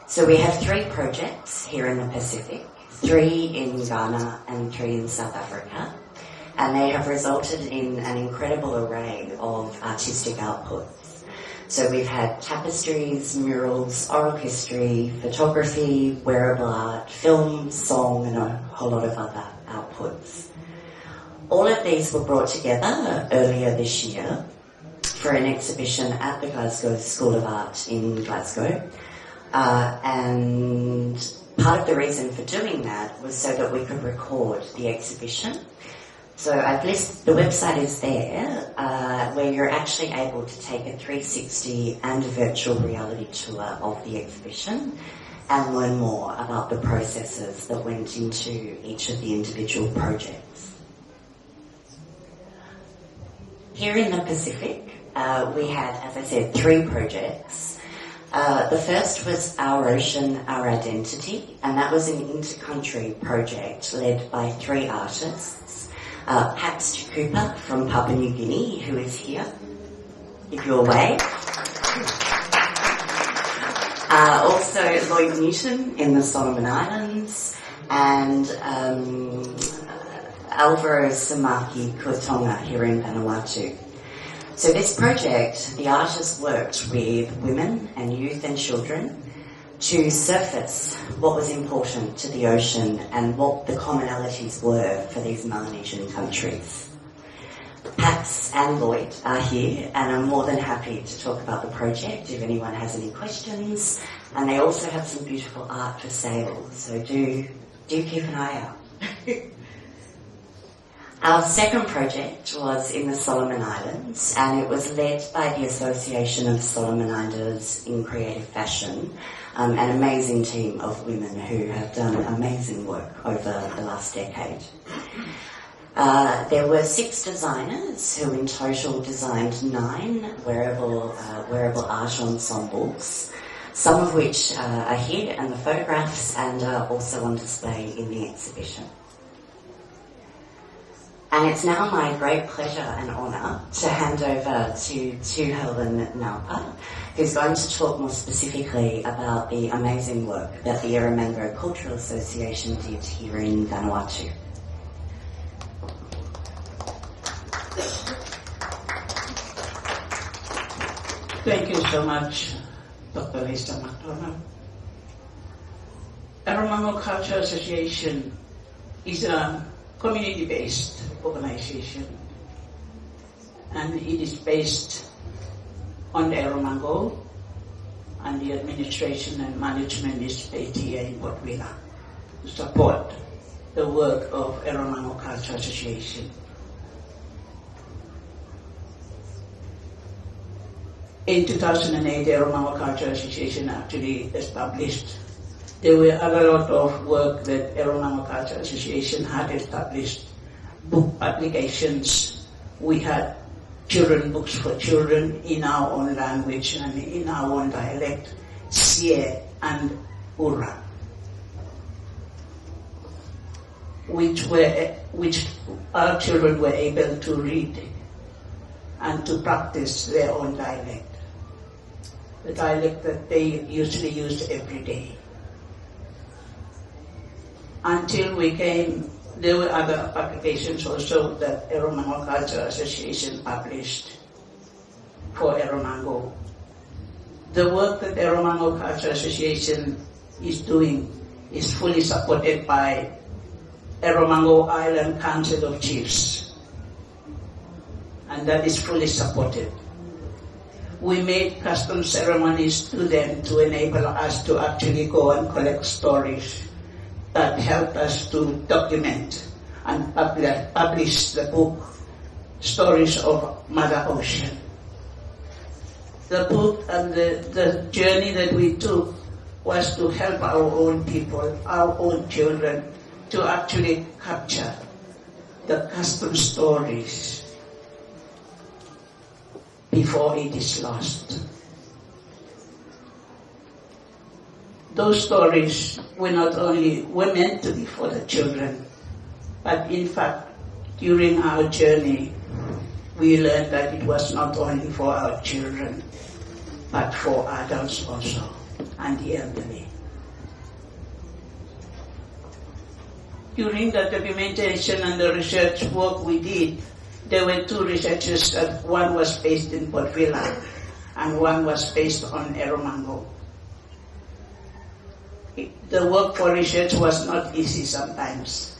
So we have 3 projects here in the Pacific, 3 in Ghana and 3 in South Africa, and they have resulted in an incredible array of artistic outputs. So we've had tapestries, murals, oral history, photography, wearable art, film, song, and a whole lot of other outputs. All of these were brought together earlier this year for an exhibition at the Glasgow School of Art in Glasgow. And part of the reason for doing that was so that we could record the exhibition. So I've listed, the website is there, where you're actually able to take a 360 and a virtual reality tour of the exhibition and learn more about the processes that went into each of the individual projects. Here in the Pacific, we had, as I said, 3 projects. The first was Our Ocean, Our Identity, and that was an inter-country project led by 3 artists. Pax Cooper from Papua New Guinea, who is here, if you're away. Also Lloyd Newton in the Solomon Islands, and Alvaro Samaki Kotonga here in Vanuatu. So this project, the artists worked with women and youth and children to surface what was important to the ocean and what the commonalities were for these Melanesian countries. Pax and Lloyd are here, and I'm more than happy to talk about the project if anyone has any questions. And they also have some beautiful art for sale, so do keep an eye out. Our second project was in the Solomon Islands, and it was led by the Association of Solomon Islanders in Creative Fashion, an amazing team of women who have done amazing work over the last decade. There were 6 designers who in total designed 9 wearable art ensembles, some of which are here and the photographs and are also on display in the exhibition. And it's now my great pleasure and honour to hand over to Helen Naupa, who's going to talk more specifically about the amazing work that the Erromango Cultural Association did here in Vanuatu. Thank you so much, Dr. Lisa McDonald. Erromango Cultural Association is a community-based organization, and it is based on the Erromango, and the administration and management is based here in Port Vila to support the work of Erromango Cultural Association. In 2008, the Erromango Cultural Association actually established. There were a lot of work that Erromango Cultural Association had established, book publications. We had children books for children in our own language and in our own dialect, Sie and Ura, which our children were able to read and to practice their own dialect, the dialect that they usually used every day. Until we came, there were other publications also that Erromango Cultural Association published for Erromango. The work that Erromango Cultural Association is doing is fully supported by Erromango Island Council of Chiefs, and that is fully supported. We made custom ceremonies to them to enable us to actually go and collect stories that helped us to document and publish the book, Stories of Mother Ocean. The book and the journey that we took was to help our own people, our own children, to actually capture the custom stories before it is lost. Those stories were meant to be for the children, but in fact, during our journey, we learned that it was not only for our children, but for adults also, and the elderly. during the documentation and the research work we did, there were two researchers. One was based in Port Vila and one was based on Eromango. The work for research was not easy sometimes.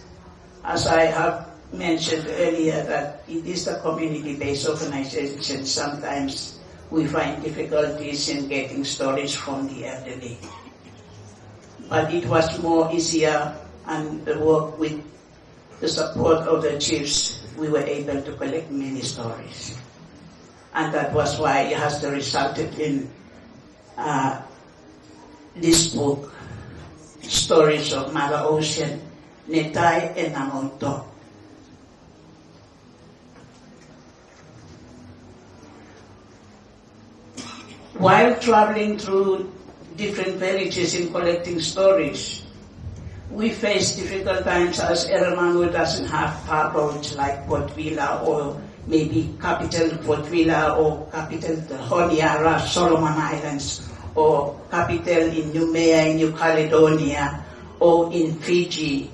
As I have mentioned earlier, that it is a community-based organization. Sometimes we find difficulties in getting stories from the elderly. But it was more easier, and the work with the support of the chiefs, we were able to collect many stories. And that was why it has resulted in this book, Stories of Mother Ocean, Netai and Namoto. While traveling through different villages in collecting stories, we face difficult times as Eromango doesn't have tar roads like Port Vila or maybe capital Port Vila or capital the Honiara, Solomon Islands, or capital in Noumea, in New Caledonia, or in Fiji.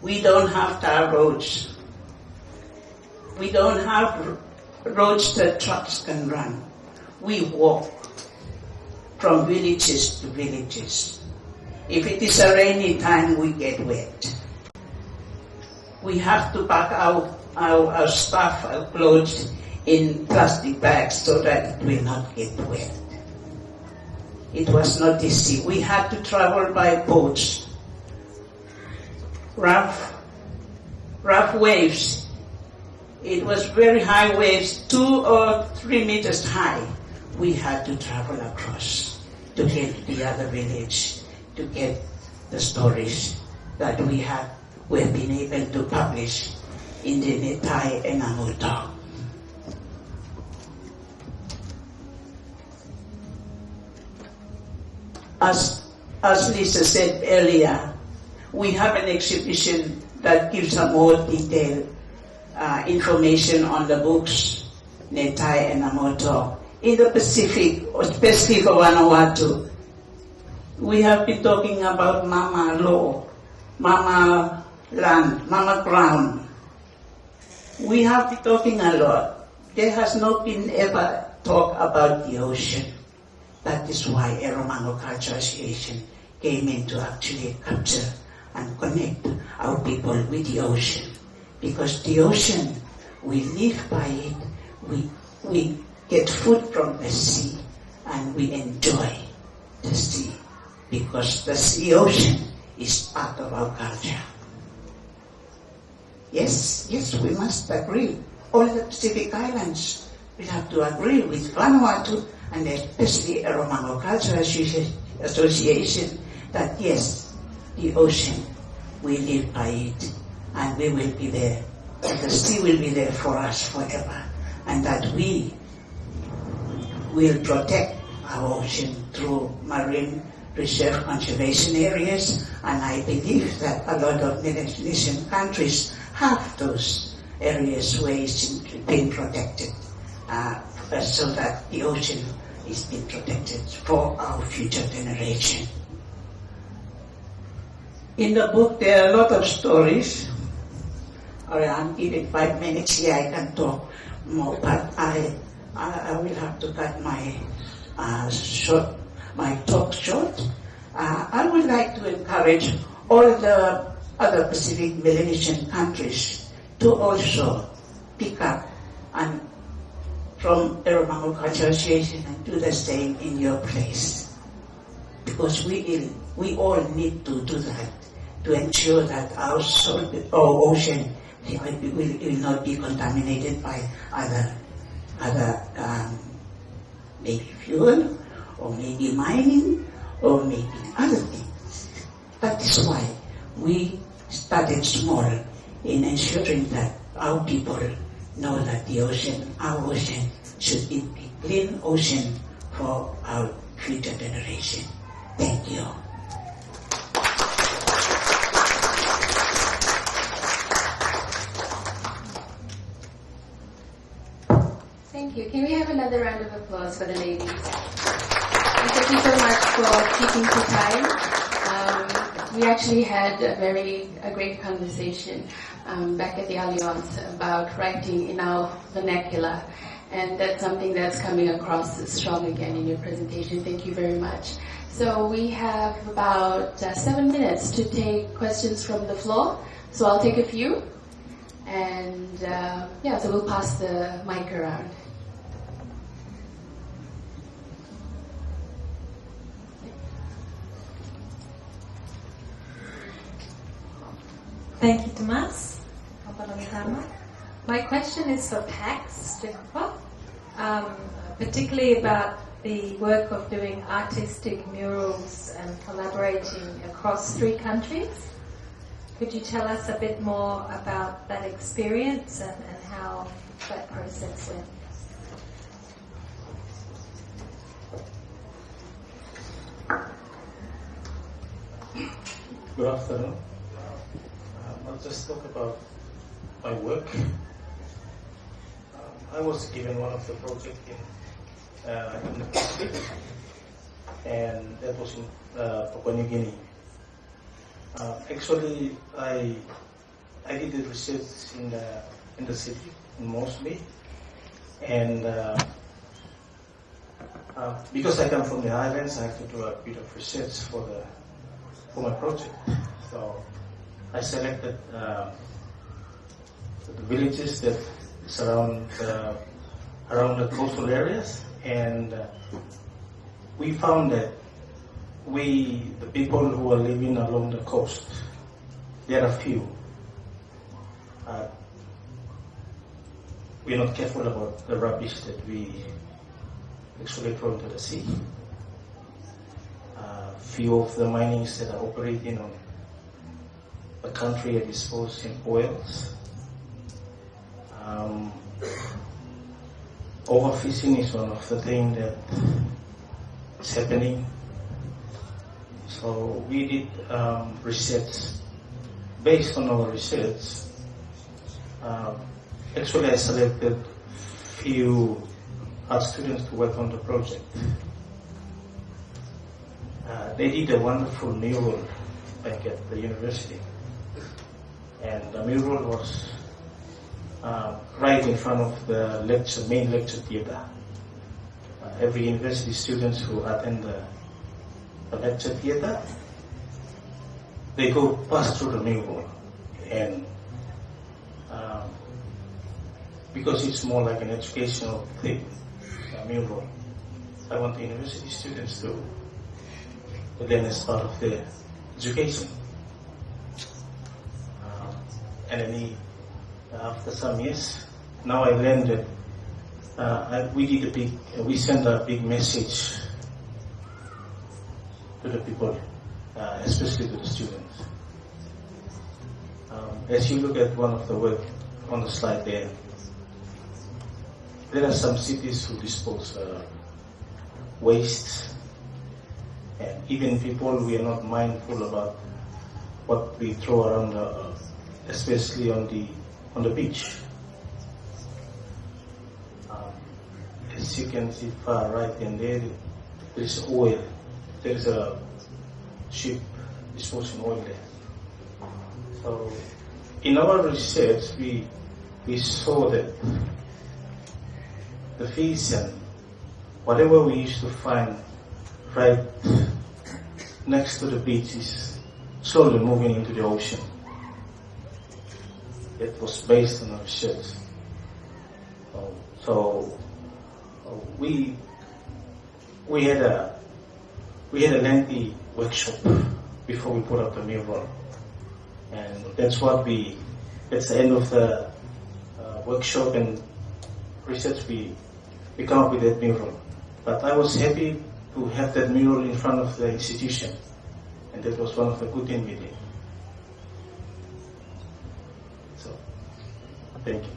We don't have tar roads. We don't have roads that trucks can run. We walk from villages to villages. If it is a rainy time, we get wet. We have to pack our stuff, our clothes, in plastic bags so that it will not get wet. It was not easy. We had to travel by boats. Rough waves. It was very high waves, 2 or 3 meters high. We had to travel across to get to the other village, to get the stories that we've been able to publish in the Netai and Namoto. As Lisa said earlier, we have an exhibition that gives a more detailed information on the books, Netai and Namoto. In the Pacific, especially for Vanuatu, we have been talking about Mama Law, Mama Land, Mama Ground. We have been talking a lot. There has not been ever talk about the ocean. That is why Eromango Cultural Association came in to actually capture and connect our people with the ocean. Because the ocean, we live by it, we get food from the sea, and we enjoy the sea. Because the sea ocean is part of our culture. Yes, we must agree. All the Pacific Islands, we have to agree with Vanuatu, and especially Eromango Cultural Association, that yes, the ocean, we live by it, and we will be there. And the sea will be there for us forever. And that we will protect our ocean through marine reserve conservation areas, and I believe that a lot of Melanesian countries have those areas where it's been protected, so that the ocean is being protected for our future generation. In the book, there are a lot of stories. I'm given 5 minutes here, I can talk more, but I will have to cut my talk short. I would like to encourage all the other Pacific Melanesian countries to also pick up and from Eromango Cultural Association and do the same in your place. Because we all need to do that to ensure that our ocean will not be contaminated by other maybe fuel, or maybe mining, or maybe other things. That is why we started small in ensuring that our people know that the ocean, our ocean, should be a clean ocean for our future generation. Thank you. Thank you. Can we have another round of applause for the ladies? And thank you so much for keeping to time. we actually had a great conversation back at the Alliance about writing in our vernacular, and that's something that's coming across strong again in your presentation. Thank you very much. So we have about 7 minutes to take questions from the floor. So I'll take a few, and so we'll pass the mic around. Thank you, Tomas. My question is for Pax, particularly about the work of doing artistic murals and collaborating across 3 countries. Could you tell us a bit more about that experience and how that process went? Good afternoon. I'll just talk about my work. I was given one of the projects in the Pacific, and that was in Papua New Guinea. Actually, I did the research in the city mostly, and because I come from the islands, I have to do a bit of research for my project. So I selected the villages that surround around the coastal areas, and we found that the people who are living along the coast, there are few. We're not careful about the rubbish that we actually throw into the sea. Few of the minings that are operating on the country are disposing oils. Overfishing is one of the things that is happening. So we did research. Based on our research, actually I selected few art students to work on the project. They did a wonderful mural back at the university, and the mural was right in front of the main lecture theater. Every university students who attend the lecture theater, they go pass through the mural, and because it's more like an educational thing, a mural, I want the university students to learn as part of their education. And then after some years, now I learned that we sent a big message to the people, especially to the students. As you look at one of the work on the slide there are some cities who dispose waste, and even people, we are not mindful about what we throw around, especially on the beach. As you can see far right in there is oil. There is a ship disposing oil there. So in our research, we saw that the fish and whatever we used to find right next to the beach is slowly moving into the ocean. It was based on our research. So we had a lengthy workshop before we put up the mural, and that's the end of the workshop and research. We come up with that mural. But I was happy to have that mural in front of the institution, and that was one of the good things we did. So, thank you.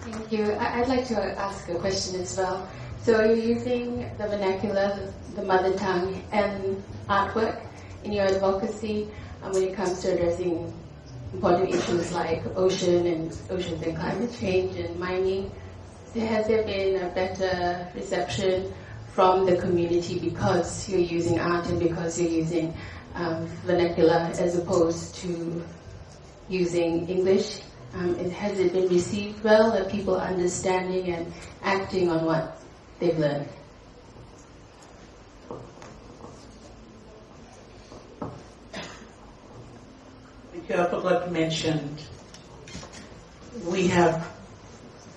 Thank you. I'd like to ask a question as well. So you're using the vernacular, the mother tongue, and artwork in your advocacy when it comes to addressing important issues like oceans and climate change and mining. Has there been a better reception from the community because you're using art and because you're using vernacular as opposed to using English? Has it been received well? Are people understanding and acting on what they've learned? I forgot to mention, we have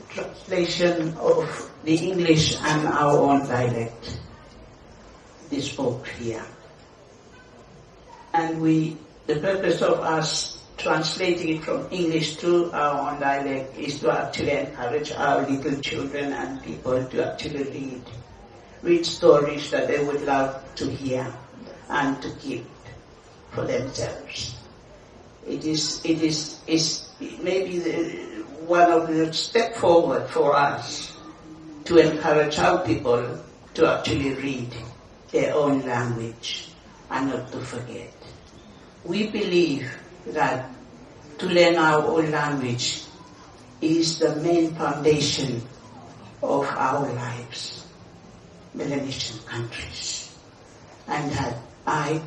translation of the English and our own dialect, this book here. And the purpose of us translating it from English to our own dialect is to actually encourage our little children and people to actually read stories that they would love to hear and to keep for themselves. It is maybe one of the step forward for us to encourage our people to actually read their own language and not to forget. We believe that to learn our own language is the main foundation of our lives, Melanesian countries, and that I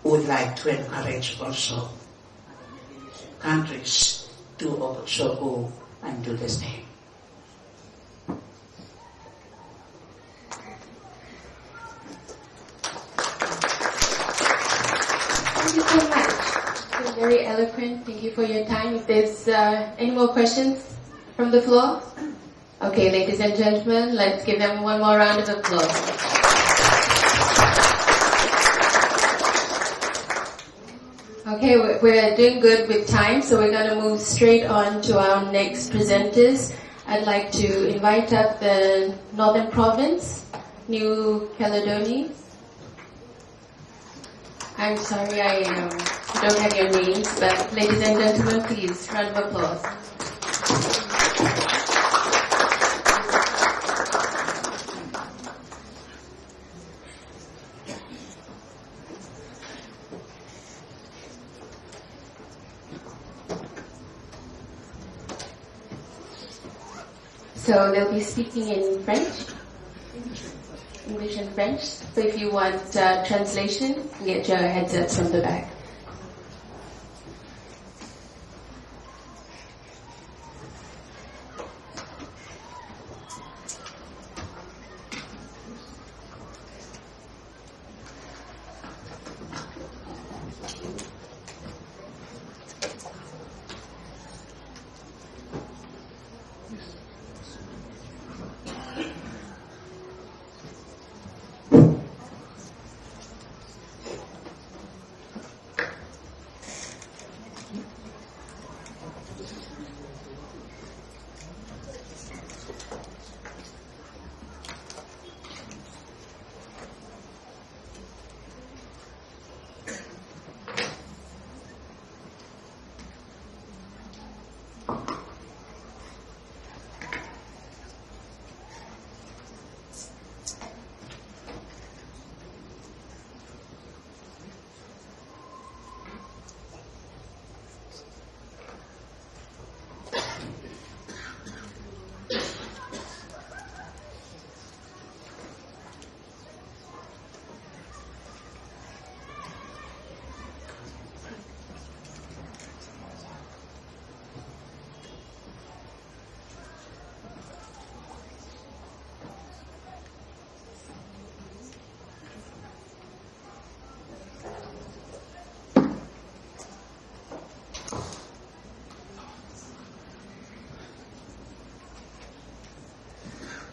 would like to encourage also countries to also go and do the same. Thank you so much. It's been very eloquent. Thank you for your time. If there's any more questions from the floor? Okay, ladies and gentlemen, let's give them one more round of applause. Okay, we're doing good with time, so we're going to move straight on to our next presenters. I'd like to invite up the Northern Province, New Caledonia. I'm sorry I don't have your names, but ladies and gentlemen, please, round of applause. So they'll be speaking in French, English and French. So if you want translation, get your headsets from the back.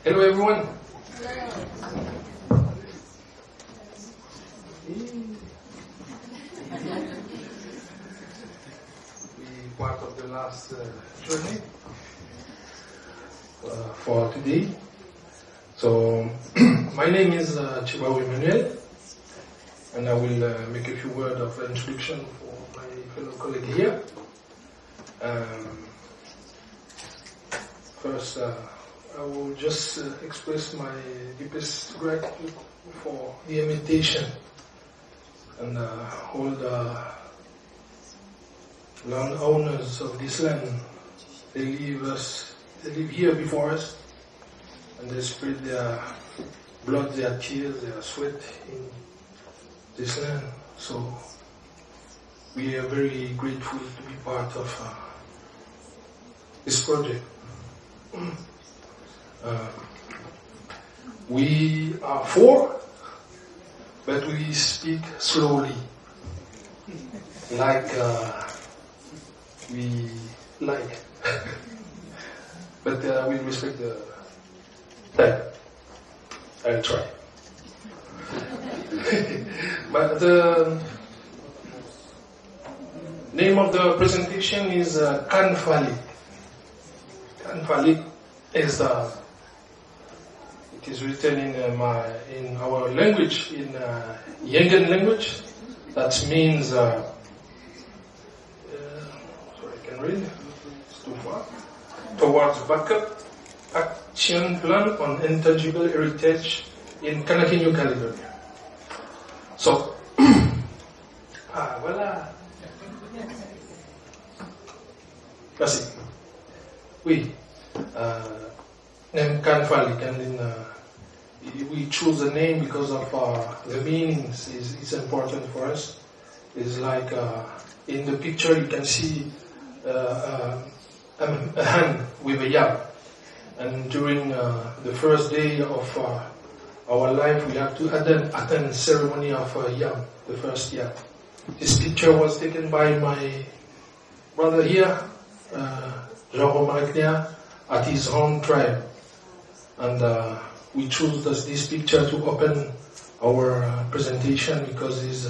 Hello everyone. We're part of the last journey for today. So my name is Chibaou Emmanuel, and I will make a few words of introduction for my fellow colleague here. First, I will just express my deepest gratitude for the invitation and all the landowners of this land. They live here before us, and they spread their blood, their tears, their sweat in this land. So we are very grateful to be part of this project. We are 4, but we speak slowly, like we like. But we respect the time. I'll try. But the name of the presentation is Kanfalik. Kanfalik is it is written in our language, in Yengen language. That means sorry, I can read. It's too far. Towards backup action plan on intangible heritage in Kanaki, New Caledonia. So, voilà. Merci. Oui. Name Kanfalik, and we choose the name because of the meanings. It's important for us. It's like in the picture you can see a hand with a yam. And during the first day of our life, we have to attend ceremony of yam, the first yam. This picture was taken by my brother here, Jean-Romain, at his home tribe. And we chose this picture to open our presentation because it's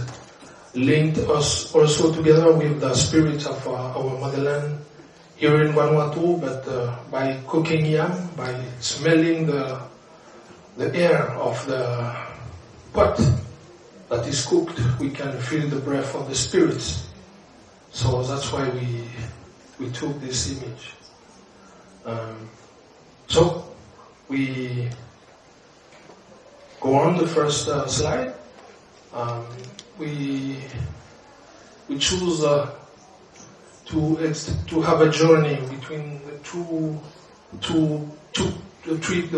linked us also together with the spirits of our motherland here in Vanuatu, but by cooking yam, by smelling the air of the pot that is cooked, we can feel the breath of the spirits. So that's why we took this image. So we go on the first slide. We choose to have a journey between the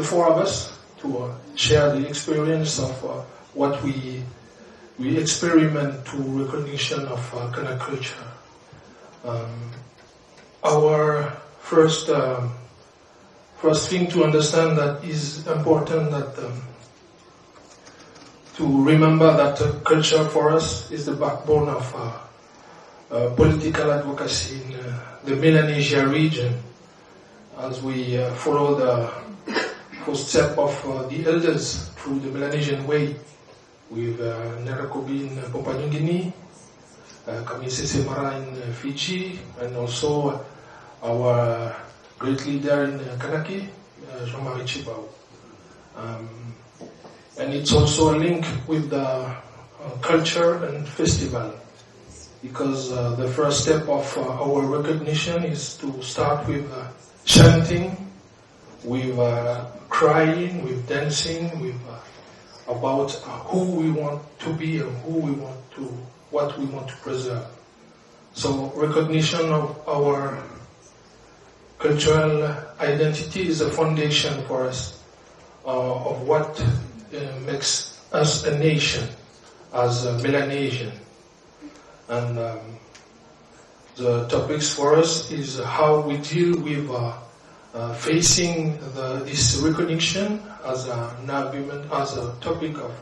4 of us to share the experience of what we experiment to recognition of Kanak culture. Our first thing to understand that is important that to remember that culture for us is the backbone of political advocacy in the Melanesia region, as we follow the footsteps of the elders through the Melanesian way, with Nerakobi in Papua New Guinea, Kamise Semara in Fiji, and also our great leader in Kanaki, Jean-Marie Chibao. And it's also a link with the culture and festival, because the first step of our recognition is to start with chanting, with crying, with dancing, with about who we want to be and what we want to preserve. So recognition of our cultural identity is a foundation for us of what makes us a nation as a Melanesian. And the topics for us is how we deal with facing this recognition as an argument, as a topic of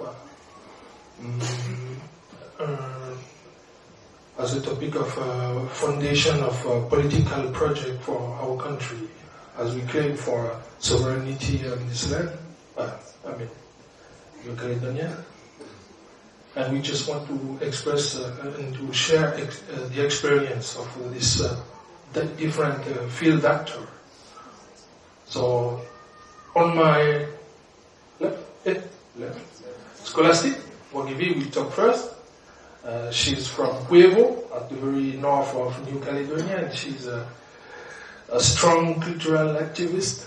foundation of a political project for our country, as we claim for sovereignty in this land. New Caledonia. And we just want to express and to share the experience of this different field actor. So, on my left, Scholastic, Wagivi, we talk first. She's from Cuevo, at the very north of New Caledonia, and she's a strong cultural activist.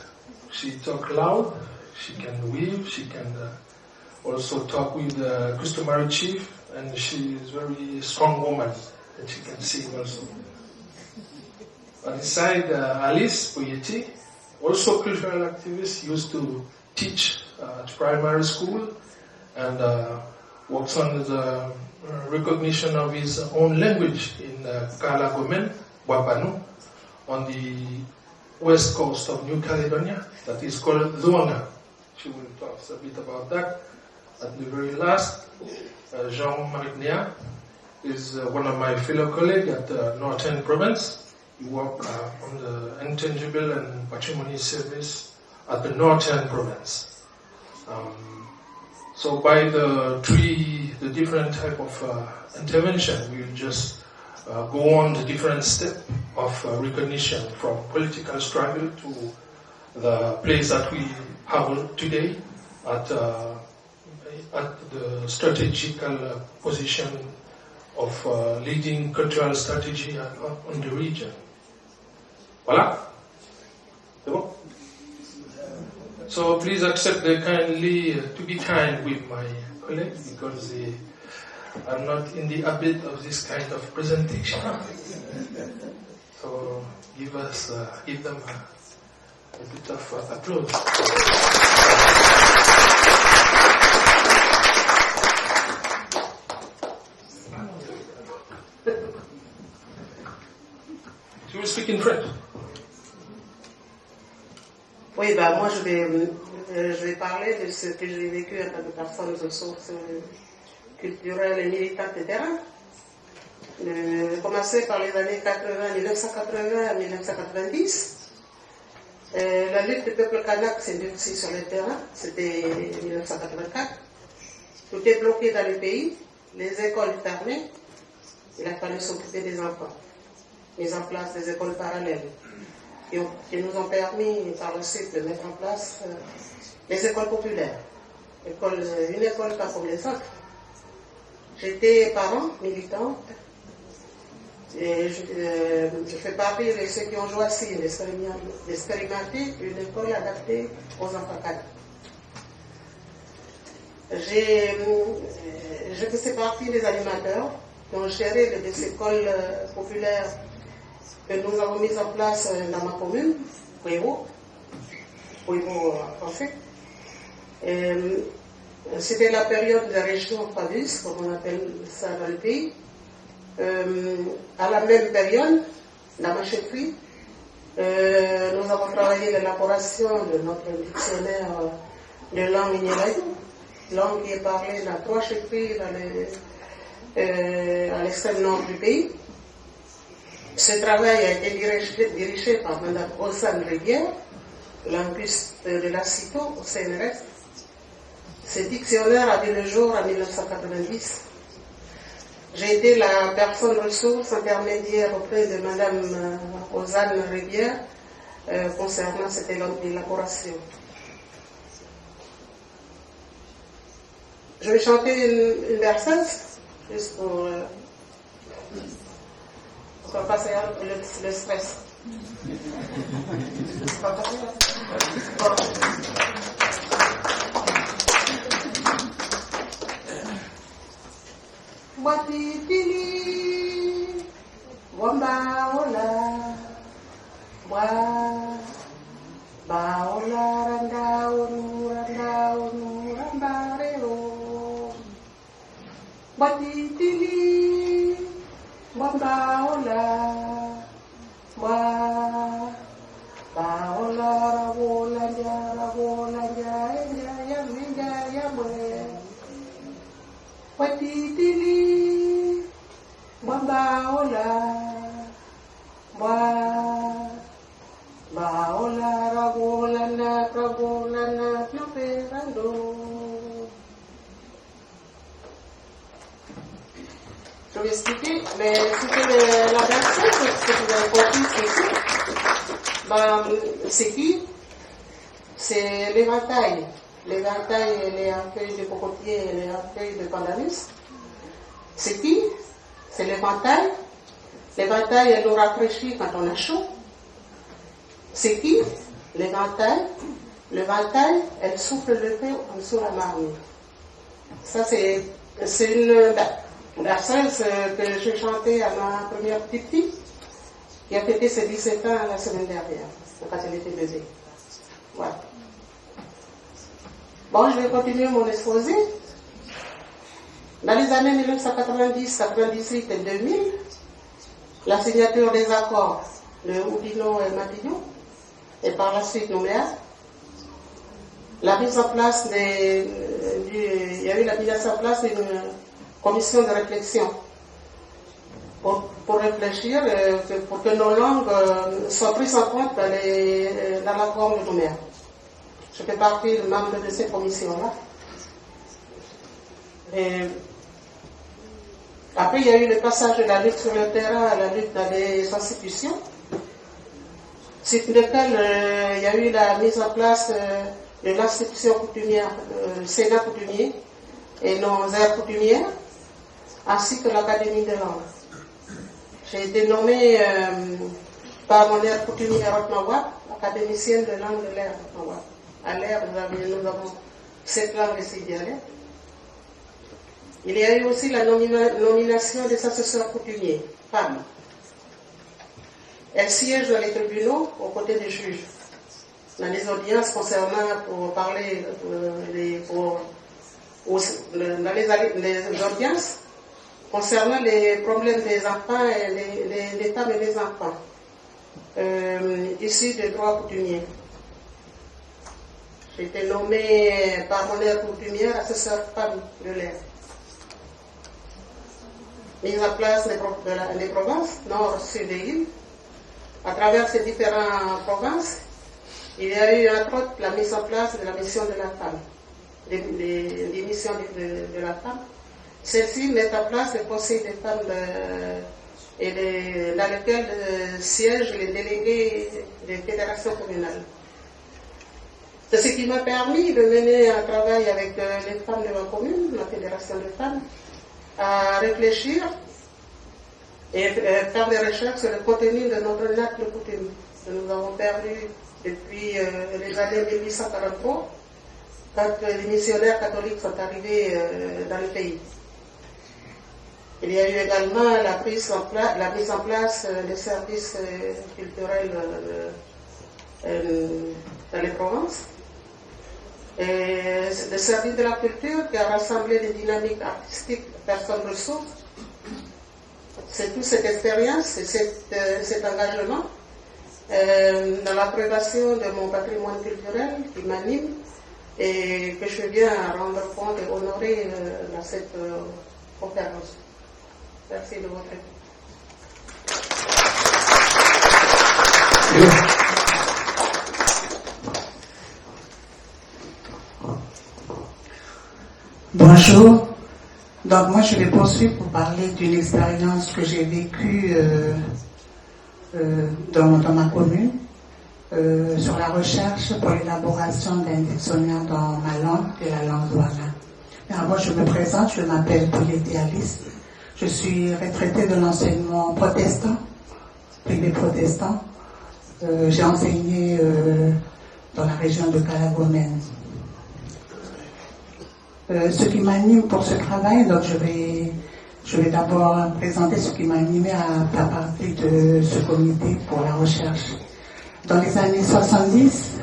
She talks loud, she can weave, she can also talk with the customary chief, and she is a very strong woman, and she can sing also. On the side, Alice Poyeti, also cultural activist, used to teach at primary school and works on the recognition of his own language in Kalagomen, Wapanu, on the west coast of New Caledonia, that is called Luanga. She will talk a bit about that. At the very last, Jean-Marie Nia is one of my fellow colleagues at the Northern Province. He works on the Intangible and Patrimony Service at the Northern Province. So by the different type of intervention, we'll just go on the different step of recognition, from political struggle to the place that we have today at the strategical position of leading cultural strategy on the region. Voilà. C'est bon? So please accept to be kind with my colleagues, because they are not in the habit of this kind of presentation. So give them a bit of applause. You will speak in French. Oui, moi je vais parler de ce que j'ai vécu en tant que personne ressources culturelles et militantes de terrain. J'ai commencé par les années 1980 à 1990. La lutte du peuple kanak s'est durcie sur le terrain, c'était 1984. Tout est bloqué dans le pays, les écoles fermées, il a fallu s'occuper des enfants. Mise en place des écoles parallèles qui nous ont permis par le suite de mettre en place les écoles populaires. Une école pas comme les autres. J'étais parent, militante, et je fais partie de ceux qui ont choisi d'expérimenter une école adaptée aux enfants cadres. Je faisais partie des animateurs qui ont géré des écoles populaires que nous avons mises en place dans ma commune, Puevo en français. C'était la période de la région Fadus, comme on appelle ça dans le pays. À la même période, dans ma chefferie, nous avons travaillé l'élaboration de notre dictionnaire de langue inélaïque, langue qui est parlée dans 3 chefferies à l'extrême nord du pays. Ce travail a été dirigé par Mme Osane Rivière, linguiste de la CITO au CNRS. Ce dictionnaire a vu le jour en 1990. J'ai été la personne ressource intermédiaire auprès de Mme Osane Rivière concernant cette élaboration. Je vais chanter une berceuse, juste pour passer le stress. Watitili, wambaola, baola, randaonu, rambareo. Watitili, wambaola, baola, rabola, yamwe. Watitili, wambaola, baola, rabola, ploperando. Je vais expliquer, mais c'était la version que vous avez compris, c'est qui? C'est l'éventail. L'éventail et les feuilles de cocotier et les feuilles de pandanus. C'est qui? C'est l'éventail. L'éventail, elle nous rafraîchit quand on a chaud. C'est qui? L'éventail. L'éventail, elle souffle le feu en dessous de la marmite. Ça, c'est une berceuse que j'ai chantée à ma première petite fille, qui a fêté ses 17 ans la semaine dernière, quand elle était bébé. Voilà. Bon, je vais continuer mon exposé. Dans les années 1990, 98 et 2000, la signature des accords de Oudino et Matignon, et par la suite Nouméa, la mise en place il y a eu la mise en place d'une commission de réflexion pour réfléchir, pour que nos langues soient prises en compte dans l'accord de Nouméa. Je fais partie du membre de cette commission-là. Après, il y a eu le passage de la lutte sur le terrain à la lutte dans les institutions, sur lequel il y a eu la mise en place de l'institution coutumière, le Sénat coutumier et nos aires coutumières, ainsi que l'Académie des langues. J'ai été nommée par mon aire coutumière Rotnawa, académicienne de langue de l'air Rotnawa. À l'air, nous avons 7 langues de dialectes. Il y a eu aussi la nomination des assesseurs coutumiers, femmes. Elles siègent dans les tribunaux aux côtés des juges, dans les audiences concernant, pour parler, dans les audiences concernant les problèmes des enfants et des femmes et des enfants, issus des droits coutumiers. J'ai été nommée par mon aire coutumière assesseur femme de l'air. Mise en place des provinces, nord, sud et île. À travers ces différentes provinces, il y a eu entre autres la mise en place de la mission de la femme, des missions de la femme. Celles-ci mettent en place le conseil des femmes dans lequel siègent les délégués des fédérations communales. C'est ce qui m'a permis de mener un travail avec les femmes de ma commune, ma fédération de femmes, à réfléchir et faire des recherches sur le contenu de notre nappe de coutume que nous avons perdu depuis les années 1843, quand les missionnaires catholiques sont arrivés dans le pays. Il y a eu également la mise en place des services culturels dans les provinces. Et le service de la culture qui a rassemblé des dynamiques artistiques de personnes ressources. C'est toute cette expérience et cet engagement dans l'approbation de mon patrimoine culturel qui m'anime et que je viens à rendre compte et honorer dans cette conférence. Merci de votre écoute. Bonjour. Donc moi je vais poursuivre pour parler d'une expérience que j'ai vécue dans ma commune sur la recherche pour l'élaboration d'un dictionnaire dans ma langue, qui est la langue Wana. Alors moi je me présente, je m'appelle Pauline Alice. Je suis retraitée de l'enseignement protestant, privé protestant. J'ai enseigné dans la région de Calagomène. Ce qui m'anime pour ce travail, donc je vais d'abord présenter ce qui m'a animé à faire partie de ce comité pour la recherche. Dans les années 70,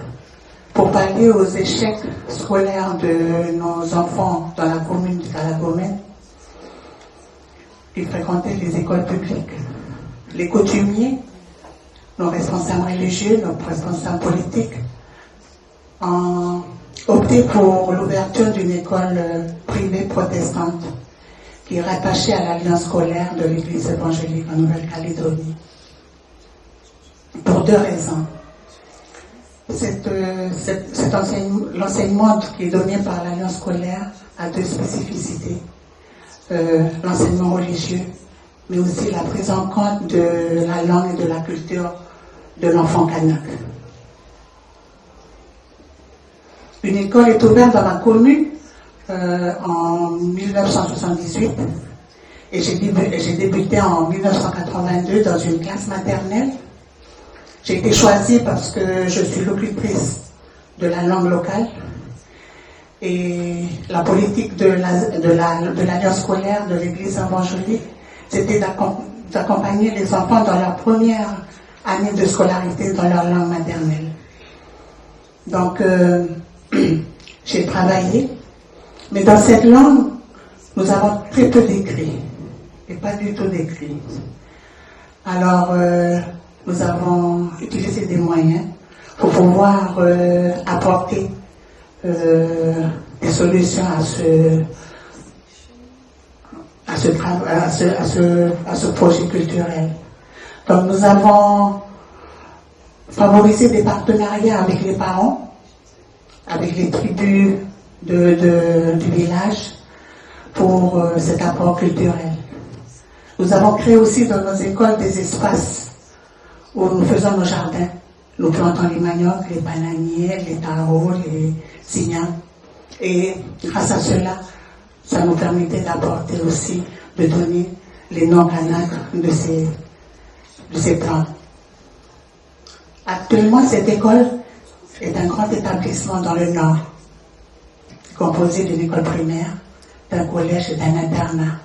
pour pallier aux échecs scolaires de nos enfants dans la commune de Calagomène, qui fréquentaient les écoles publiques, les coutumiers, nos responsables religieux, nos responsables politiques, ont opté pour l'ouverture d'une école privée protestante qui est rattachée à l'Alliance scolaire de l'Église évangélique en Nouvelle-Calédonie. Pour 2 raisons. L'enseignement qui est donné par l'Alliance scolaire a 2 spécificités. L'enseignement religieux, mais aussi la prise en compte de la langue et de la culture de l'enfant kanak. Une école est ouverte dans ma commune en 1978 et j'ai débuté en 1982 dans une classe maternelle. J'ai été choisie parce que je suis locutrice de la langue locale et la politique de l'Alliance scolaire de l'Église évangélique, c'était d'accompagner les enfants dans leur première année de scolarité dans leur langue maternelle. Donc, j'ai travaillé, mais dans cette langue, nous avons très peu d'écrits, et pas du tout d'écrits. Alors, nous avons utilisé des moyens pour pouvoir apporter des solutions à ce projet culturel. Donc, nous avons favorisé des partenariats avec les parents, avec les tribus du village pour cet apport culturel. Nous avons créé aussi dans nos écoles des espaces où nous faisons nos jardins. Nous plantons les maniocs, les bananiers, les tarots, les cygnans. Et grâce à cela, ça nous permettait d'apporter aussi, de donner les noms kanaks de ces plantes. Actuellement, cette école est un grand établissement dans le Nord, composé d'une école primaire, d'un collège et d'un internat.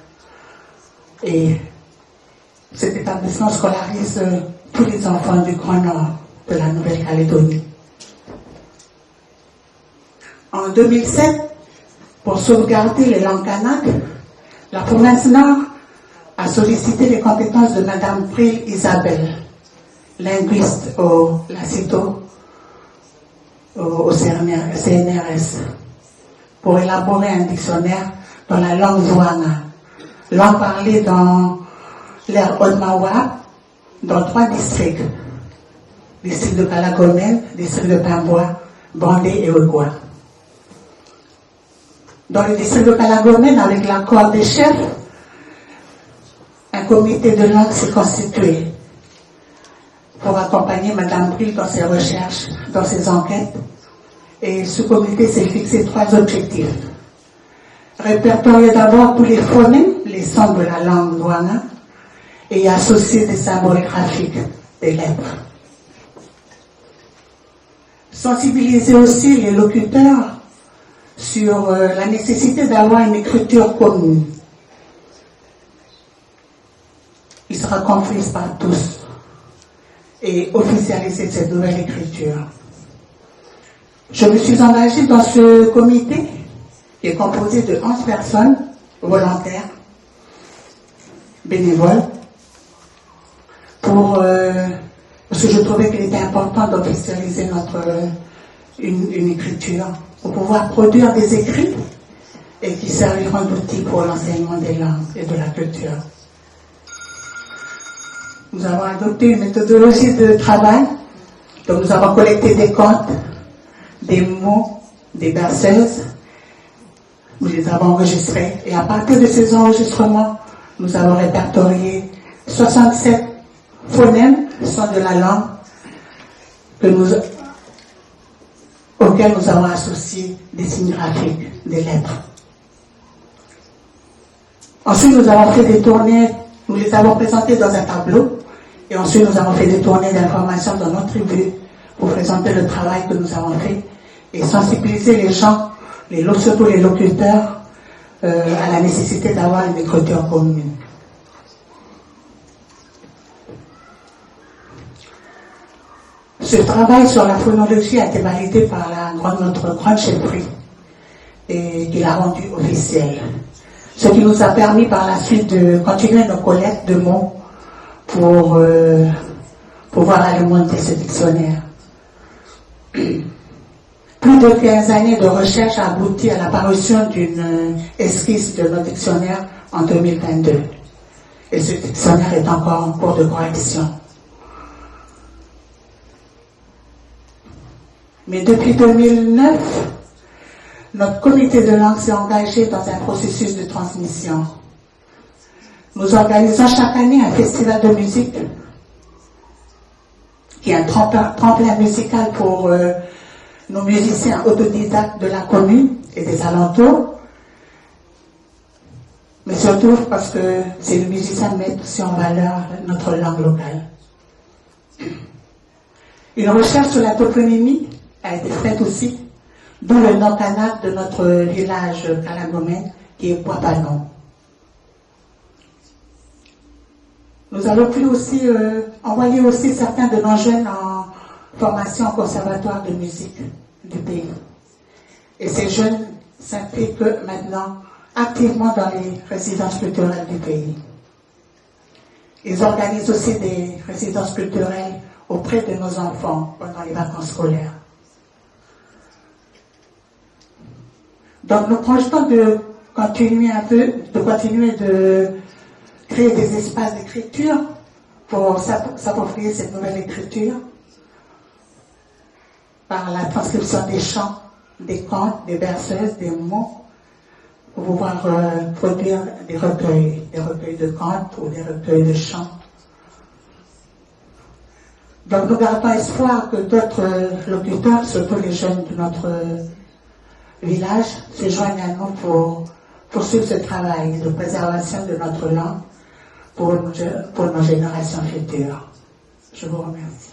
Et cet établissement scolarise tous les enfants du Grand Nord de la Nouvelle-Calédonie. En 2007, pour sauvegarder les langues kanaks, la province Nord a sollicité les compétences de Madame Pril Isabelle, linguiste au CNRS, pour élaborer un dictionnaire dans la langue zouana, langue parlée dans l'ère Haute-Mawa, dans 3 districts. District de Calagomel, district de Pamboa, Bandé et Ogoua. Dans le district de Calagomel, avec l'accord des chefs, un comité de langue s'est constitué pour accompagner Mme Bril dans ses recherches, dans ses enquêtes. Et ce comité s'est fixé 3 objectifs. Répertorier d'abord tous les phonèmes, les sons de la langue douana, et associer des symboles graphiques, des lettres. Sensibiliser aussi les locuteurs sur la nécessité d'avoir une écriture commune. Il sera comprise par tous et officialiser cette nouvelle écriture. Je me suis engagée dans ce comité qui est composé de 11 personnes volontaires, bénévoles, parce que je trouvais qu'il était important d'officialiser une écriture pour pouvoir produire des écrits et qui serviront d'outils pour l'enseignement des langues et de la culture. Nous avons adopté une méthodologie de travail, donc nous avons collecté des contes, des mots, des berceuses, nous les avons enregistrés et à partir de ces enregistrements, nous avons répertorié 67 phonèmes, sons de la langue, auxquels nous avons associé des signes graphiques, des lettres. Ensuite, nous avons fait des tournées, nous les avons présentés dans un tableau, et ensuite nous avons fait des tournées d'information dans notre tribu pour présenter le travail que nous avons fait et sensibiliser les gens, surtout les locuteurs, à la nécessité d'avoir une écriture commune. Ce travail sur la phonologie a été validé par notre grande chefferie et qui l'a rendu officiel. Ce qui nous a permis par la suite de continuer nos collectes de mots pour pouvoir alimenter ce dictionnaire. Plus de 15 années de recherche a abouti à la parution d'une esquisse de notre dictionnaire en 2022. Et ce dictionnaire est encore en cours de correction. Mais depuis 2009, notre comité de langue s'est engagé dans un processus de transmission. Nous organisons chaque année un festival de musique qui est un tremplin musical pour nos musiciens autodidactes de la commune et des alentours, mais surtout parce que c'est les musiciens qui mettent aussi en valeur notre langue locale. Une recherche sur la toponymie a été faite aussi, d'où le nom kanak de notre village Calagomène, qui est Poipanon. Nous avons pu aussi envoyer aussi certains de nos jeunes en formation au conservatoire de musique du pays. Et ces jeunes s'impliquent maintenant activement dans les résidences culturelles du pays. Ils organisent aussi des résidences culturelles auprès de nos enfants pendant les vacances scolaires. Donc nous projetons de continuer de créer des espaces d'écriture pour s'approprier cette nouvelle écriture par la transcription des chants, des contes, des berceuses, des mots, pour pouvoir produire des recueils de contes ou des recueils de chants. Donc nous gardons espoir que d'autres locuteurs, surtout les jeunes de notre village, se joignent à nous pour poursuivre ce travail de préservation de notre langue pour nos générations futures. Je vous remercie.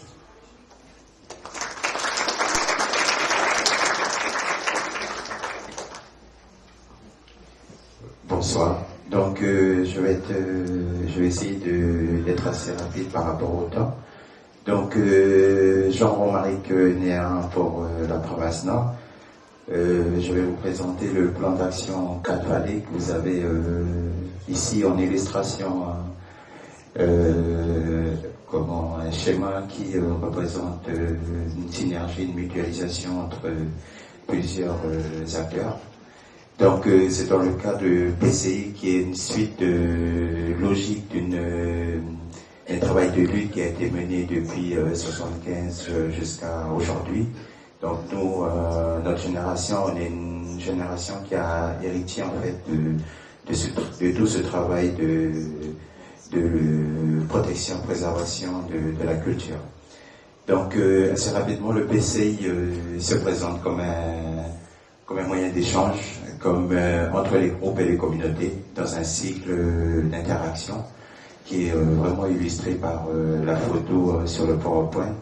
Bonsoir. Donc je vais essayer d'être assez rapide par rapport au temps. Donc Jean-Romaric Néa pour la province Nord. Je vais vous présenter le plan d'action catholique. Vous avez ici en illustration un schéma qui représente une synergie, une mutualisation entre plusieurs acteurs. Donc c'est dans le cas de PCI qui est une suite logique d'un travail de lutte qui a été mené depuis 1975 jusqu'à aujourd'hui. Donc nous, notre génération, on est une génération qui a hérité en fait de tout ce travail de protection, préservation de la culture. Donc assez rapidement, le PCI se présente comme un moyen d'échange, entre les groupes et les communautés, dans un cycle d'interaction qui est vraiment illustré par la photo sur le PowerPoint,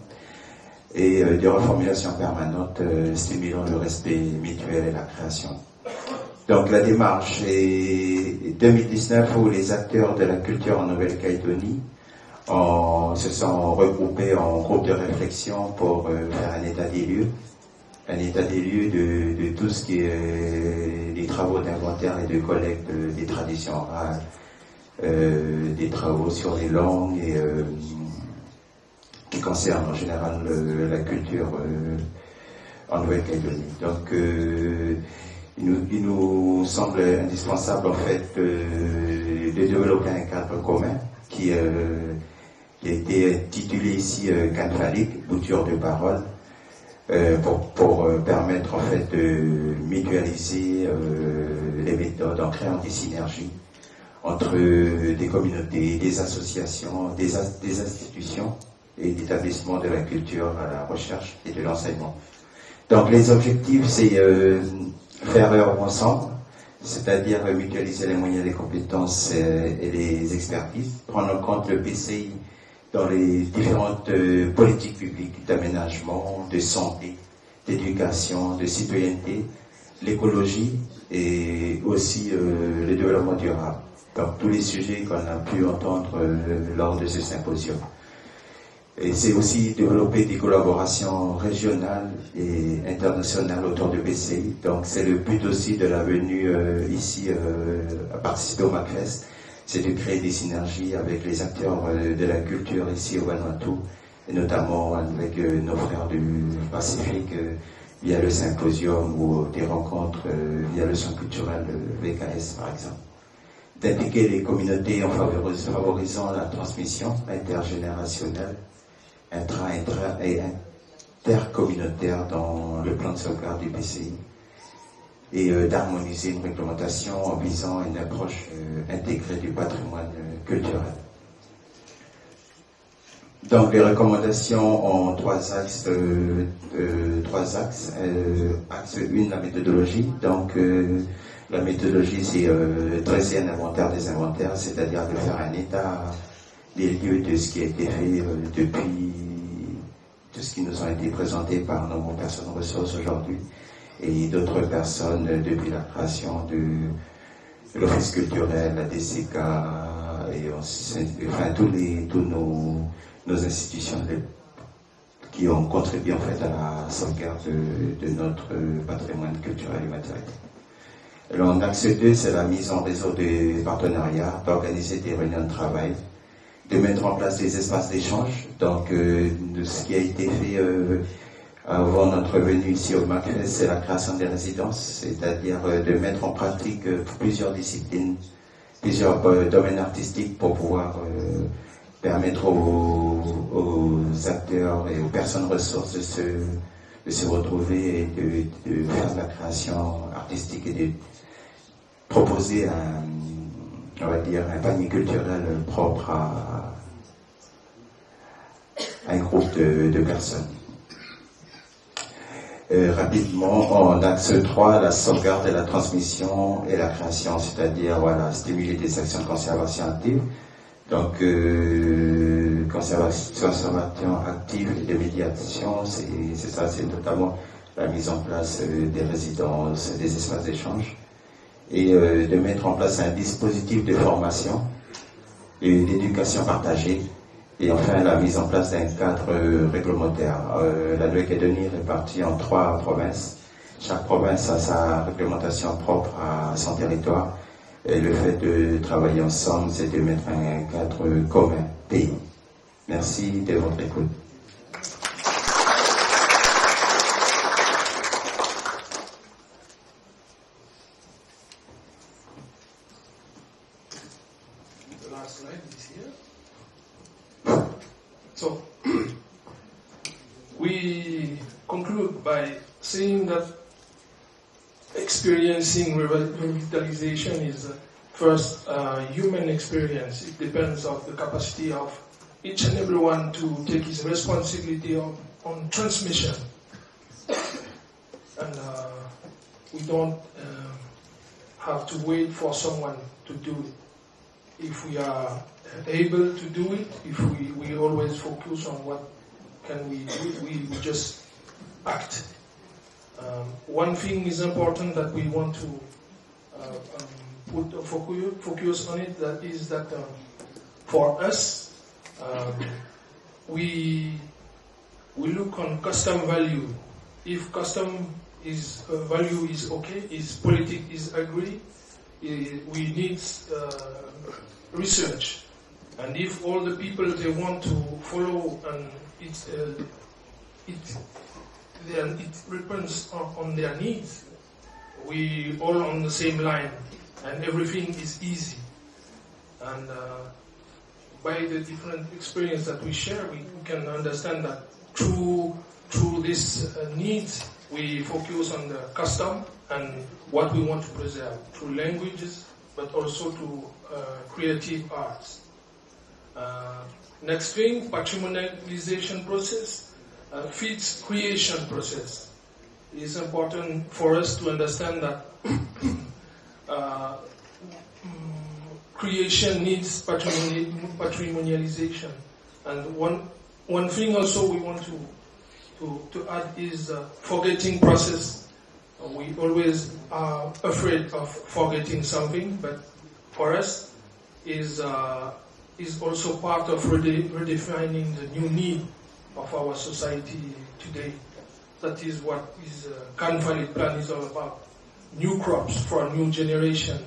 et de reformulation permanente stimulant le respect mutuel et la création. Donc la démarche est 2019 où les acteurs de la culture en Nouvelle-Calédonie se sont regroupés en groupe de réflexion pour faire un état des lieux de tout ce qui est des travaux d'inventaire et de collecte des traditions orales, des travaux sur les langues et qui concernent en général la culture en Nouvelle-Calédonie. Donc il nous semble indispensable en fait de développer un cadre commun qui a été intitulé ici Canfalic, bouture de parole, pour permettre en fait de mutualiser les méthodes en créant des synergies entre des communautés, des associations, des institutions et d'établissements de la culture à la recherche et de l'enseignement. Donc les objectifs, c'est faire œuvre ensemble, c'est-à-dire mutualiser les moyens, les compétences et les expertises, prendre en compte le PCI dans les différentes politiques publiques d'aménagement, de santé, d'éducation, de citoyenneté, l'écologie et aussi le développement durable. Donc tous les sujets qu'on a pu entendre lors de ce symposium. Et c'est aussi développer des collaborations régionales et internationales autour du PCI. Donc c'est le but aussi de la venue ici à participer au MacFest, c'est de créer des synergies avec les acteurs de la culture ici au Vanuatu, et notamment avec nos frères du Pacifique via le Symposium ou des rencontres via le Centre culturel VKS par exemple. D'impliquer les communautés en favorisant la transmission intergénérationnelle, intra et intercommunautaire dans le plan de sauvegarde du PCI, et d'harmoniser une réglementation en visant une approche intégrée du patrimoine culturel. Donc les recommandations en trois axes. Axe 1, la méthodologie. Donc la méthodologie, c'est dresser un inventaire des inventaires, c'est-à-dire de faire un état des lieux de ce qui a été fait depuis tout ce qui nous a été présenté par nos personnes ressources aujourd'hui et d'autres personnes depuis la création de l'Office culturel, la DCK et enfin tous nos institutions qui ont contribué en fait à la sauvegarde de notre patrimoine culturel et matériel. Alors, en axe 2, c'est la mise en réseau des partenariats, d'organiser des réunions de travail, de mettre en place des espaces d'échange. Donc, de ce qui a été fait avant notre venue ici au MACFES, c'est la création des résidences, c'est-à-dire de mettre en pratique plusieurs disciplines, plusieurs domaines artistiques pour pouvoir permettre aux acteurs et aux personnes ressources de se retrouver et de faire de la création artistique et de proposer on va dire, un panier culturel propre à un groupe de personnes. Rapidement, en axe 3, la sauvegarde et la transmission et la création, c'est-à-dire voilà, stimuler des actions de conservation active. Donc, conservation active et de médiation, c'est ça, c'est notamment la mise en place des résidences, des espaces d'échange, et de mettre en place un dispositif de formation et d'éducation partagée, et enfin la mise en place d'un cadre réglementaire. La Nouvelle-Calédonie est répartie en 3 provinces. Chaque province a sa réglementation propre à son territoire. Et le fait de travailler ensemble, c'est de mettre un cadre commun, pays. Merci de votre écoute. The last slide is here. So, we conclude by saying that experiencing revitalization is first a human experience. It depends on the capacity of each and everyone to take his responsibility on transmission. And we don't have to wait for someone to do it. If we are able to do it, if we always focus on what can we do, we just act. One thing is important that we want to put a focus on it, that is that for us, we look on custom value. If custom value is okay, politics is agree, we need research. And if all the people they want to follow and it depends on their needs, we all on the same line and everything is easy. And by the different experience that we share, we can understand that through this needs, we focus on the custom and what we want to preserve through languages, but also through creative arts. Next thing, patrimonialization process feeds creation process. It is important for us to understand that creation needs patrimonialization. And one thing also we want to add is forgetting process. We always are afraid of forgetting something, but for us is also part of redefining the new need of our society today. That is what Can Valley Plan is all about. New crops for a new generation.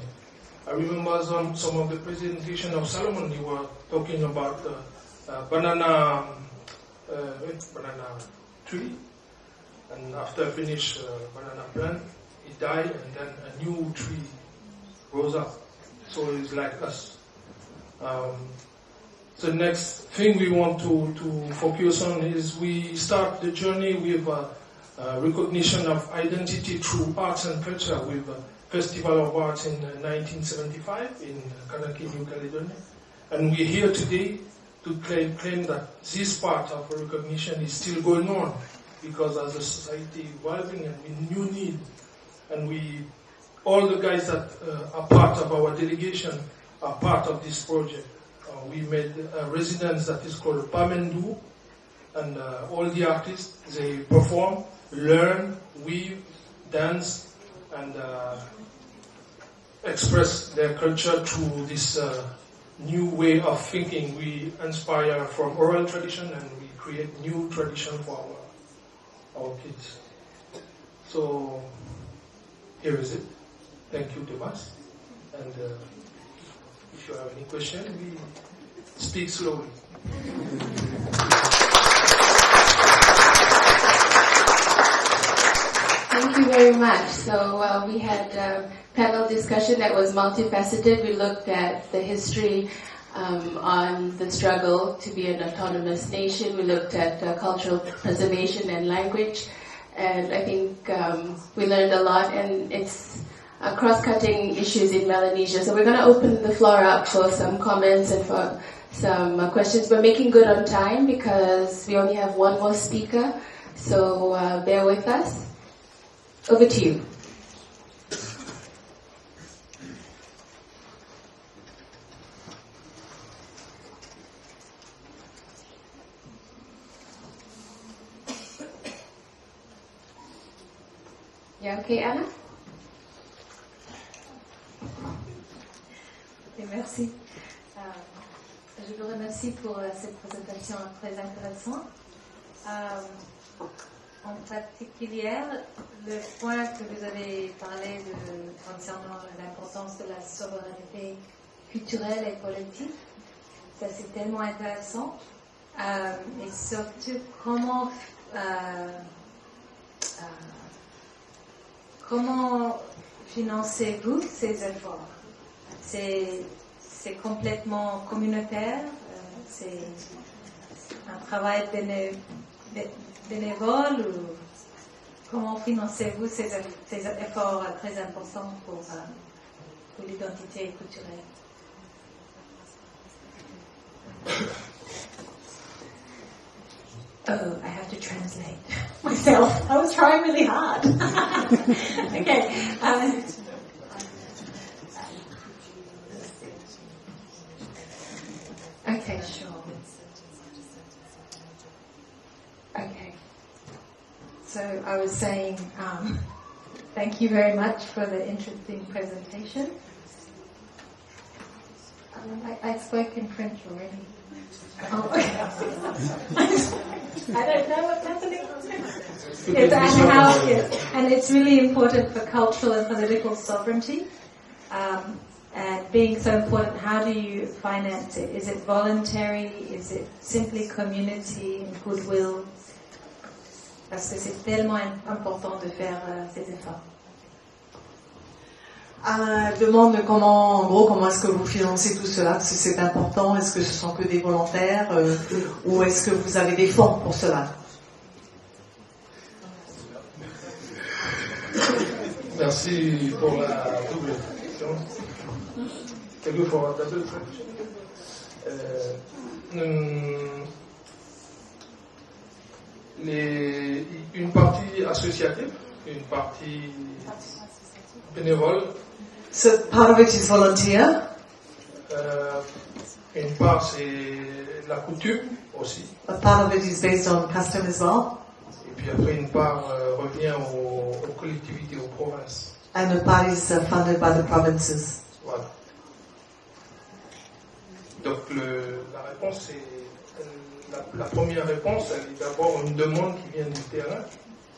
I remember some of the presentation of Solomon, he was talking about the banana tree. And after finish banana plant, it died and then a new tree rose up. So it's like us. The next thing we want to focus on is we start the journey with recognition of identity through arts and culture with Festival of Arts in 1975 in Kanaki, New Caledonia. And we're here today to claim that this part of recognition is still going on, because as a society evolving and with new need, and all the guys that are part of our delegation are part of this project. We made a residence that is called Pamendu, and all the artists, they perform, learn, weave, dance, and express their culture through this new way of thinking. We inspire from oral tradition and we create new tradition for our kids. So here is it. Thank you, Thomas. And if you have any question, we speak slowly. Thank you very much. So we had a panel discussion that was multifaceted. We looked at the history on the struggle to be an autonomous nation. We looked at cultural preservation and language. And I think we learned a lot, and it's cross-cutting issues in Melanesia. So we're going to open the floor up for some comments and for some questions. We're making good on time because we only have one more speaker. So bear with us. Over to you. Yeah, okay, Anna? Et merci. Je vous remercie pour cette présentation très intéressante. En particulier, le point que vous avez parlé concernant l'importance de la souveraineté culturelle et politique, ça c'est tellement intéressant. Et surtout, comment financez-vous ces efforts? C'est complètement communautaire, c'est un travail bénévole ou comment financez-vous ces efforts très importants pour l'identité culturelle? Oh, I have to translate myself. I was trying really hard. Okay. Okay, sure. Okay. So I was saying, thank you very much for the interesting presentation. I spoke in French already. Oh, okay. I don't know what's happening. Yes, and it's really important for cultural and political sovereignty. And being so important, how do you finance it? Is it voluntary? Is it simply community and goodwill? Parce que c'est tellement important de faire ces efforts. Demande comment est-ce que vous financez tout cela, parce que c'est important, est-ce que ce sont que des volontaires ou est-ce que vous avez des fonds pour cela? Merci pour la double question. Thank you for the double question. Une partie associative, une partie bénévole. So part of it is volunteer. Une part c'est la coutume aussi. A part of it is based on custom as well. Et puis après une part revient aux collectivités, aux provinces. And a part is funded by the provinces. Voilà. Donc la réponse c'est la première réponse, elle est d'abord une demande qui vient du terrain.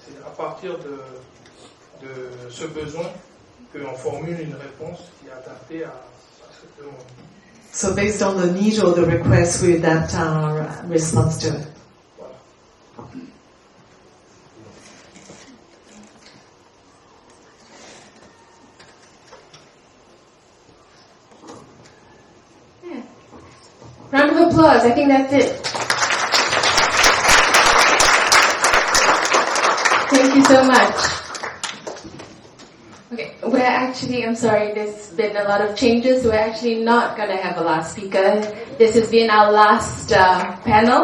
C'est à partir de ce besoin qu'on formule une réponse qui est adaptée à cette demande. So based on the need or the request, we adapt our response to it. Voilà. Yeah. Round of applause. I think that's it. Thank you so much. Okay, we're actually, I'm sorry, there's been a lot of changes. We're actually not going to have a last speaker. This has been our last panel.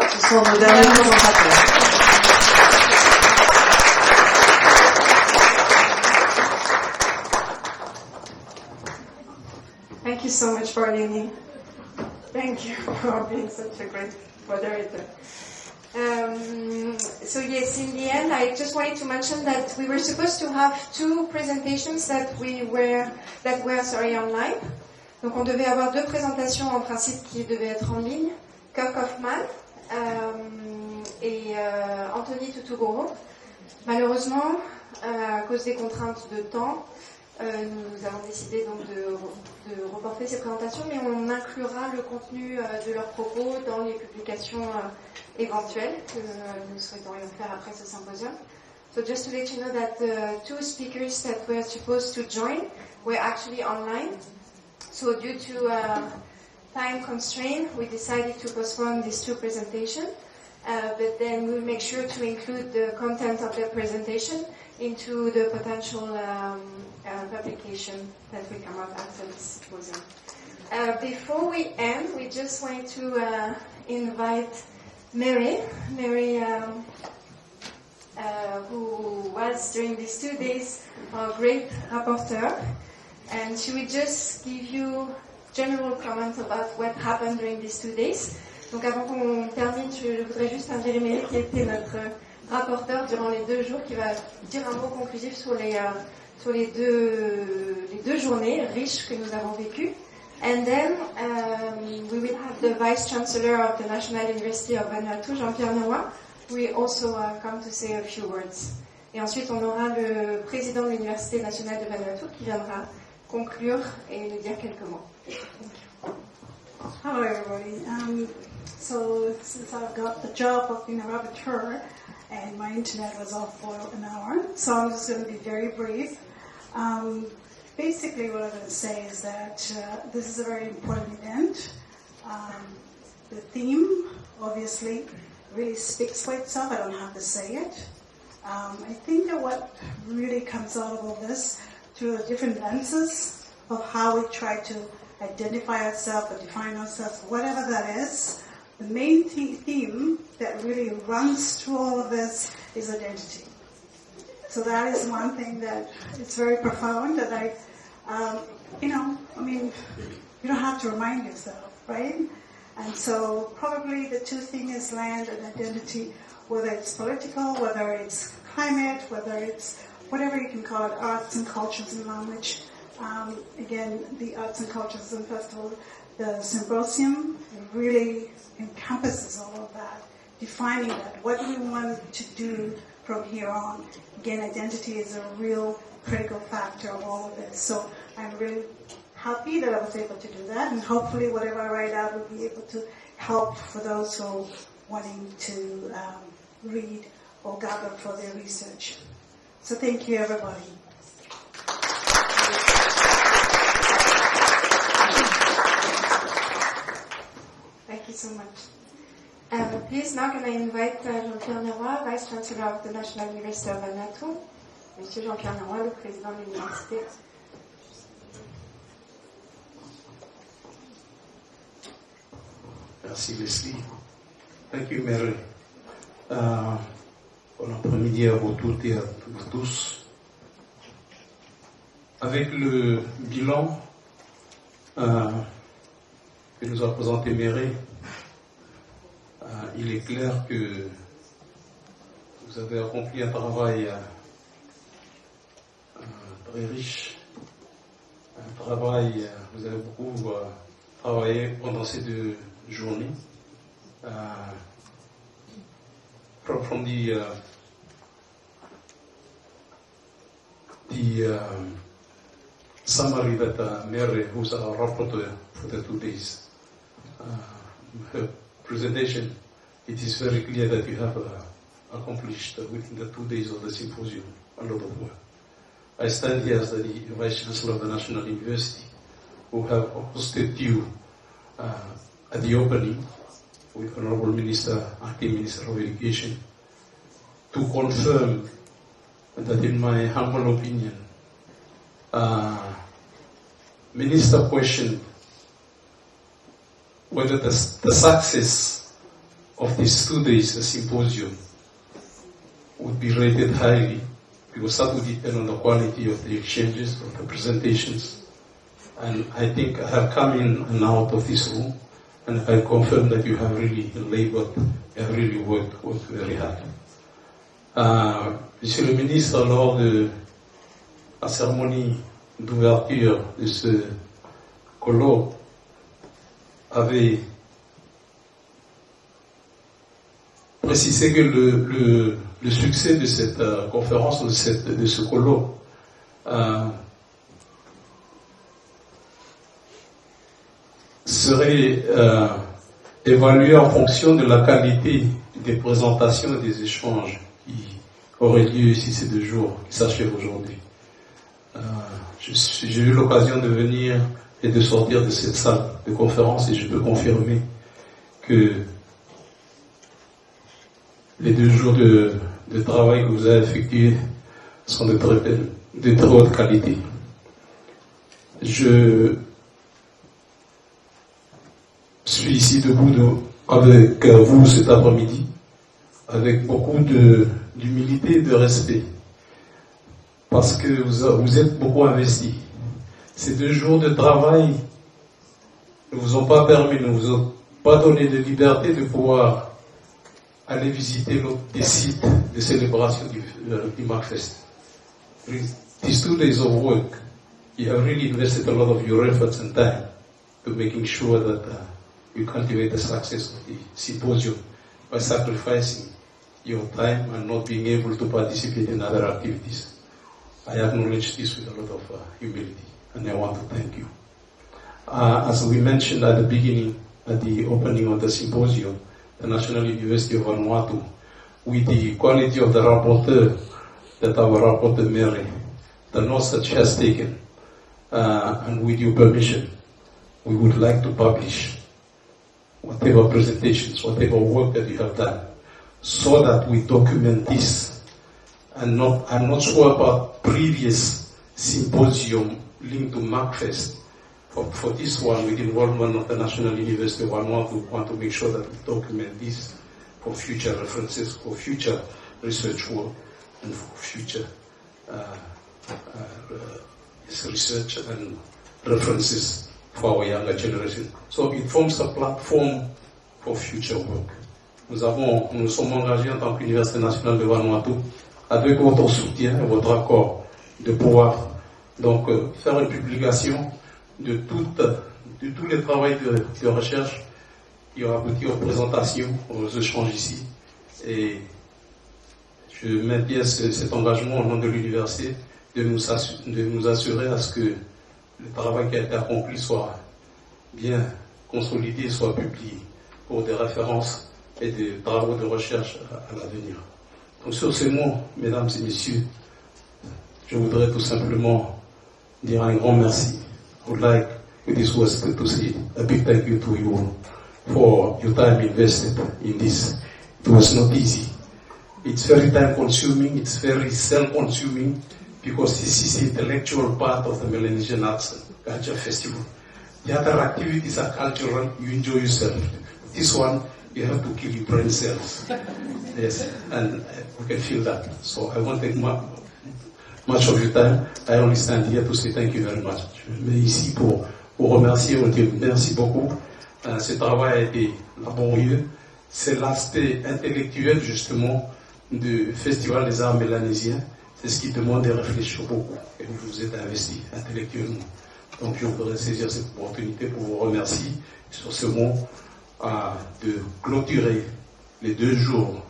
Thank you so much for leading. Thank you for being such a great moderator. So yes, in the end, I just wanted to mention that we were supposed to have two presentations that were online. Donc on devait avoir deux présentations en principe qui devaient être en ligne. Kirk Hoffman et Anthony Tutugoro. Malheureusement, à cause des contraintes de temps, nous avons décidé donc de reporter ces présentations, mais on inclura le contenu de leurs propos dans les publications éventuelles que nous souhaiterions faire après ce symposium. So just to let you know that the two speakers that were supposed to join were actually online. So due to time constraint, we decided to postpone these two presentations. But then we'll make sure to include the content of their presentation into the potential publication that will come up after this symposium. Before we end, we just want to invite Mary, who was during these 2 days our great rapporteur, and she will just give you general comments about what happened during these 2 days. Donc avant qu'on termine, je voudrais juste inviter Mary, qui était notre rapporteur durant les 2 jours, qui va dire un mot conclusif sur les deux journées riches que nous avons vécues. And then we will have the Vice Chancellor of the National University of Vanuatu, Jean-Pierre Noy, who will also come to say a few words. Et ensuite, on aura le président de l'Université nationale de Vanuatu qui viendra conclure et nous dire quelques mots. Hello, everybody. So since I've got the job of being a rapporteur and my internet was off for an hour, so I'm just going to be very brief. Basically, what I'm going to say is that this is a very important event. The theme, obviously, really speaks for itself. I don't have to say it. I think that what really comes out of all this, through the different lenses of how we try to identify ourselves or define ourselves, whatever that is, the main theme that really runs through all of this is identity. So that is one thing that it's very profound that you don't have to remind yourself, right? And so probably the two things is land and identity, whether it's political, whether it's climate, whether it's whatever you can call it, arts and cultures and language. Again, the Arts and Cultures and Festival, the Symposium really encompasses all of that, defining that. What do we want to do from here on? Again, identity is a real critical factor of all of this. So I'm really happy that I was able to do that, and hopefully whatever I write out will be able to help for those who are wanting to read or gather for their research. So thank you, everybody. Thank you so much. Please now can I invite Jean-Pierre Leroy, Vice Chancellor of the National University of Vanuatu. Monsieur Jean-Pierre Leroy, le président de l'université. Merci Leslie. Thank you Mary. Bon après-midi à vous toutes et à vous tous. Avec le bilan que nous a présenté Mary, il est clair que vous avez accompli un travail très riche, un travail, vous avez beaucoup travaillé pendant ces 2 journées. From the summary that Mary, who's our rapporteur for the 2 days, her presentation, it is very clear that you have accomplished within the 2 days of the symposium a lot of work. I stand here as the Vice Chancellor of the National University, who have hosted you at the opening with Honorable Minister, Acting Minister of Education, to confirm that in my humble opinion, Minister questioned whether the success of these 2 days symposium would be rated highly, because that would depend on the quality of the exchanges, of the presentations. And I think I have come in and out of this room, and I confirm that you have really labored, you have really worked very hard. Monsieur le ministre, lors de la cérémonie d'ouverture de ce colloque, avait préciser que le succès de cette conférence, de ce colloque, serait évalué en fonction de la qualité des présentations et des échanges qui auraient lieu ici ces 2 jours, qui s'achèvent aujourd'hui. J'ai eu l'occasion de venir et de sortir de cette salle de conférence et je peux confirmer que les 2 jours de travail que vous avez effectués sont de très haute qualité. Je suis ici debout avec vous cet après-midi, avec beaucoup d'humilité et de respect, parce que vous êtes beaucoup investis. Ces 2 jours de travail ne vous ont pas permis, ne vous ont pas donné de liberté de pouvoir aller visiter des sites de célébration du MacFest. These 2 days of work, you have really invested a lot of your efforts and time to making sure that you cultivate the success of the symposium by sacrificing your time and not being able to participate in other activities. I acknowledge this with a lot of humility, and I want to thank you. As we mentioned at the beginning, at the opening of the symposium, the National University of Vanuatu, with the quality of the rapporteur that our rapporteur Mary, the notes that she has taken, and with your permission, we would like to publish whatever presentations, whatever work that you have done, so that we document this. And I'm not sure about previous symposium linked to MacFest. For this one, with involvement of the National University of Vanuatu, we want to make sure that we document this for future references, for future research work, and for future research and references for our younger generation. So it forms a platform for future work. Nous sommes engagés en tant qu'Université nationale de Vanuatu, avec votre soutien et votre accord, de pouvoir donc faire une publication de tous les travaux de recherche qui ont abouti aux présentations, aux échanges ici. Et je maintiens cet engagement au nom de l'université de nous assurer à ce que le travail qui a été accompli soit bien consolidé, soit publié pour des références et des travaux de recherche à l'avenir. Donc sur ces mots, mesdames et messieurs, je voudrais tout simplement dire un grand merci. I would like, with this words, to say a big thank you to you for your time invested in this. It was not easy. It's very time consuming, it's very self-consuming, because this is the intellectual part of the Melanesian Arts Culture Festival. The other activities are cultural, you enjoy yourself. This one, you have to kill your brain cells. Yes, and we can feel that. So I won't take much of your time. I only stand here to say thank you very much. Je me mets ici pour vous remercier, on dit merci beaucoup. Ce travail a été laborieux. C'est l'aspect intellectuel, justement, du Festival des Arts Mélanésiens. C'est ce qui demande de réfléchir beaucoup. Et vous vous êtes investi intellectuellement. Donc je voudrais saisir cette opportunité pour vous remercier sur ce mot de clôturer les 2 jours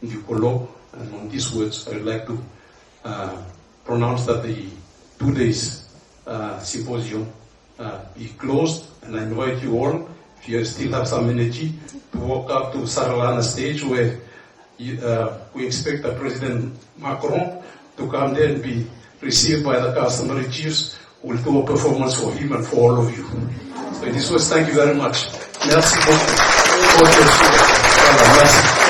du colloque. And on these words, I would like to pronounce that the 2 days symposium be closed, and I invite you all, if you still have some energy, to walk up to Saralana stage where we expect President Macron to come there and be received by the customary chiefs who will do a performance for him and for all of you. So in this was, thank you very much. Merci beaucoup. Merci.